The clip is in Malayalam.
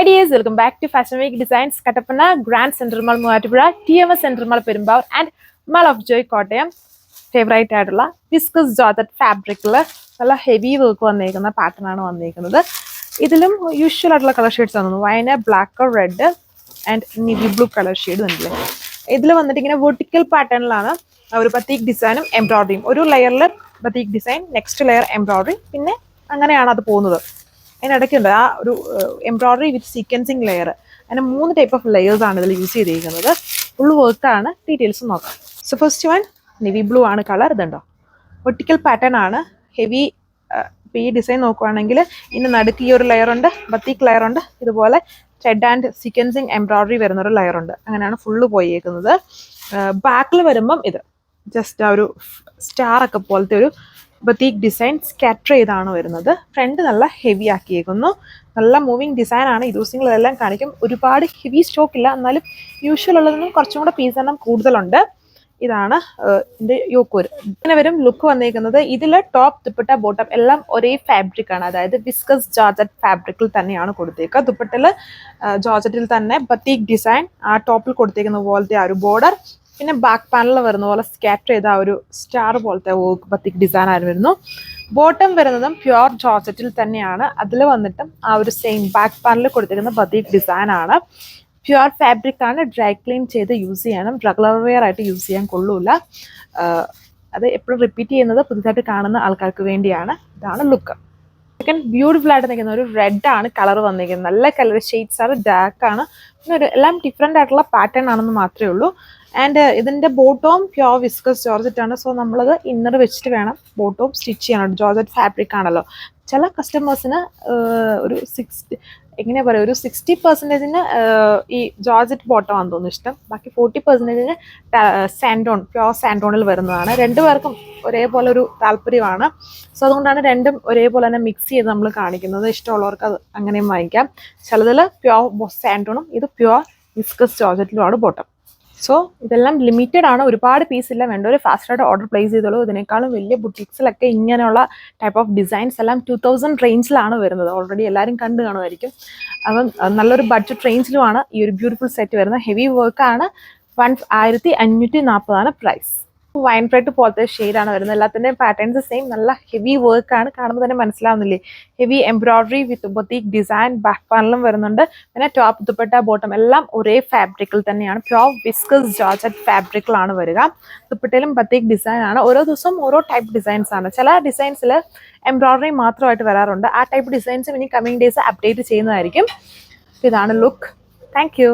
dears, welcome back to Fashion Week Designs, Kattapana, Grand Central Mall, Muatupura, TMS Central Mall, Perumbavoor, and Mall of Joy, Kottayam. Favorite ആയിട്ടുള്ള വിസ്കസ് ജോർജറ്റ് ഫാബ്രിക്കിൽ നല്ല ഹെവി വർക്ക് വന്നിരിക്കുന്ന പാറ്റേൺ ആണ് വന്നിരിക്കുന്നത്. ഇതിലും യൂഷ്വൽ ആയിട്ടുള്ള കളർ ഷെയ്ഡ്സ് ആണ്. Wine black, red and navy blue colour shade വന്നില്ലേ. ഇതിൽ വന്നിട്ട് ഇങ്ങനെ വെർട്ടിക്കൽ പാറ്റേണിലാണ് ഒരു ബത്തീക് ഡിസൈനും എംബ്രോയിഡറിയും. ഒരു ലെയറിൽ ബത്തീക് ഡിസൈൻ, നെക്സ്റ്റ് ലെയർ എംബ്രോയിഡറി, പിന്നെ അങ്ങനെയാണ് അത് പോകുന്നത്. അതിനിടയ്ക്കുണ്ട് ആ ഒരു എംബ്രോയിഡറി വിത്ത് സീക്വൻസിങ് ലെയർ. അങ്ങനെ 3 ടൈപ്പ് ഓഫ് ലെയേഴ്സ് ആണ് ഇതിൽ യൂസ് ചെയ്തിരിക്കുന്നത്. ഫുൾ വർക്കാണ്. ഡീറ്റെയിൽസ് നോക്കാം. So first one navy blue ആണ് കളർ. ഇതുണ്ടോ, വെർട്ടിക്കൽ പാറ്റേൺ ആണ്, ഹെവി. ഇപ്പോൾ ഈ ഡിസൈൻ നോക്കുവാണെങ്കിൽ ഇതിന് നടുക്ക് ഈ ഒരു ലെയർ ഉണ്ട്, ബത്തീക് ലെയർ ഉണ്ട്, ഇതുപോലെ ത്രെഡ് ആൻഡ് സീക്വൻസിങ് എംബ്രോയിഡറി വരുന്നൊരു ലെയർ ഉണ്ട്. അങ്ങനെയാണ് ഫുള്ള് പോയേക്കുന്നത്. ബാക്കിൽ വരുമ്പം ഇത് ജസ്റ്റ് ആ ഒരു സ്റ്റാർ ഒക്കെ പോലത്തെ ഒരു ബത്തീക് ഡിസൈൻ സ്കാറ്റർ ചെയ്താണ് വരുന്നത്. ഫ്രണ്ട് നല്ല ഹെവി ആക്കിയേക്കുന്നു. നല്ല മൂവിങ് ഡിസൈൻ ആണ്. യൂസിങ്ങിലെല്ലാം കാണിക്കും. ഒരുപാട് ഹെവി സ്റ്റോക്ക് ഇല്ല, എന്നാലും യൂഷ്വൽ ഉള്ളതിനും കുറച്ചും കൂടെ പീസ് എണ്ണം കൂടുതലുണ്ട്. ഇതാണ് ഇതിൻ്റെ യോക്കൂര്. ഇങ്ങനെ വരും ലുക്ക് വന്നിരിക്കുന്നത്. ഇതിൽ ടോപ്പ്, ദുപ്പട്ട, ബോട്ടം എല്ലാം ഒരേ ഫാബ്രിക് ആണ്, അതായത് വിസ്കസ് ജോർജറ്റ് ഫാബ്രിക്കിൽ തന്നെയാണ് കൊടുത്തേക്കുക. ദുപ്പട്ടിൽ ജോർജറ്റിൽ തന്നെ ബത്തീക് ഡിസൈൻ, ആ ടോപ്പിൽ കൊടുത്തേക്കുന്ന പോലത്തെ ആ ഒരു ബോർഡർ, പിന്നെ ബാക്ക് പാനൽ വരുന്ന പോലെ സ്കാറ്റർ ചെയ്ത ആ ഒരു സ്റ്റാർ പോലത്തെ വർക്ക് ബത്തീക് ഡിസൈൻ ആയി വരുന്നു. ബോട്ടം വരുന്നതും പ്യുവർ ജോർജറ്റിൽ തന്നെയാണ്. അതിൽ വന്നിട്ടും ആ ഒരു സെയിം ബാക്ക് പാനൽ കൊടുത്തിരിക്കുന്ന ബത്തീക് ഡിസൈൻ ആണ്. പ്യുവർ ഫാബ്രിക് ആണ്. ഡ്രൈ ക്ലീൻ ചെയ്ത് യൂസ് ചെയ്യണം. റെഗുലർ വെയർ ആയിട്ട് യൂസ് ചെയ്യാൻ കൊള്ളൂല. അത് എപ്പോഴും റിപ്പീറ്റ് ചെയ്യുന്നത് പുതുതായിട്ട് കാണുന്ന ആൾക്കാർക്ക് വേണ്ടിയാണ്. ഇതാണ് ലുക്ക്. സെക്കൻഡ് ബ്യൂട്ടിഫുൾ ആയിട്ട് നിൽക്കുന്ന ഒരു റെഡ് ആണ് കളർ വന്നിരിക്കുന്നത്. നല്ല കളർ ഷെയ്ഡ്സ് ആണ്, ഡാർക്ക് ആണ്, പിന്നെ ഒരു എല്ലാം ഡിഫറെൻ്റ് ആയിട്ടുള്ള പാറ്റേൺ ആണെന്ന് മാത്രമേ ഉള്ളൂ. ആൻഡ് ഇതിൻ്റെ ബോട്ടവും പ്യുവർ വിസ്കസ് ജോർജറ്റ് ആണ്. സോ നമ്മളത് ഇന്നർ വെച്ചിട്ട് വേണം ബോട്ടവും സ്റ്റിച്ച് ചെയ്യാനായിട്ട്. ജോർജറ്റ് ഫാബ്രിക് ആണല്ലോ. ചില കസ്റ്റമേഴ്സിന് ഒരു 60% ഈ ജോർജറ്റ് ബോട്ടം ആണെന്ന് തോന്നുന്നു ഇഷ്ടം. ബാക്കി 40% സാൻഡോൺ, പ്യുവർ സാൻഡോണിൽ വരുന്നതാണ്. രണ്ടുപേർക്കും ഒരേപോലെ ഒരു താല്പര്യമാണ്. സോ അതുകൊണ്ടാണ് രണ്ടും ഒരേപോലെ തന്നെ മിക്സ് ചെയ്ത് നമ്മൾ കാണിക്കുന്നത്. ഇഷ്ടമുള്ളവർക്ക് അത് അങ്ങനെയും വാങ്ങിക്കാം. ചിലതിൽ പ്യുവർ സാൻഡോണും ഇത് പ്യുവർ വിസ്കസ് ജോർജറ്റിലുമാണ് ബോട്ടം. സോ ഇതെല്ലാം ലിമിറ്റഡ് ആണ്, ഒരുപാട് പീസ് ഇല്ല. വേണ്ട ഒരു ഫാസ്റ്റായിട്ട് ഓർഡർ പ്ലേസ് ചെയ്തോളൂ. ഇതിനേക്കാളും വലിയ ബുട്ടീക്സിലൊക്കെ ഇങ്ങനെയുള്ള ടൈപ്പ് ഓഫ് ഡിസൈൻസ് എല്ലാം 2000 റേഞ്ചിലാണ് വരുന്നത്. ഓൾറെഡി എല്ലാവരും കണ്ടു കാണുമായിരിക്കും. അപ്പം നല്ലൊരു ബഡ്ജറ്റ് റേഞ്ചിലുമാണ് ഈ ഒരു ബ്യൂട്ടിഫുൾ സെറ്റ് വരുന്നത്. ഹെവി വർക്കാണ്. 1540 പ്രൈസ്. വൈൻ റെഡ് പോലത്തെ ഷെയ്ഡാണ് വരുന്നത്. എല്ലാത്തിൻ്റെയും പാറ്റേൺസ് സെയിം. നല്ല ഹെവി വർക്കാണ്. കാണുമ്പോൾ തന്നെ മനസ്സിലാവുന്നില്ലേ. Heavy embroidery with boutique design. Back പാനലും വരുന്നുണ്ട്. പിന്നെ ടോപ്പ്, ദുപ്പട്ട, ബോട്ടം എല്ലാം ഒരേ ഫാബ്രിക്കിൽ തന്നെയാണ്. പ്യുവർ വിസ്കസ് ജോർജറ്റ് ഫാബ്രിക്കിലാണ് വരിക. ദുപ്പട്ടയിലും ബത്തീക് ഡിസൈൻ ആണ്. ഓരോ ദിവസവും ഓരോ ടൈപ്പ് ഡിസൈൻസ് ആണ്. ചില ഡിസൈൻസിൽ എംബ്രോയിഡറി മാത്രമായിട്ട് വരാറുണ്ട്. ആ ടൈപ്പ് ഡിസൈൻസും ഇനി കമ്മിങ് ഡേയ്സ് അപ്ഡേറ്റ് ചെയ്യുന്നതായിരിക്കും. ഇതാണ് ലുക്ക്. Thank you.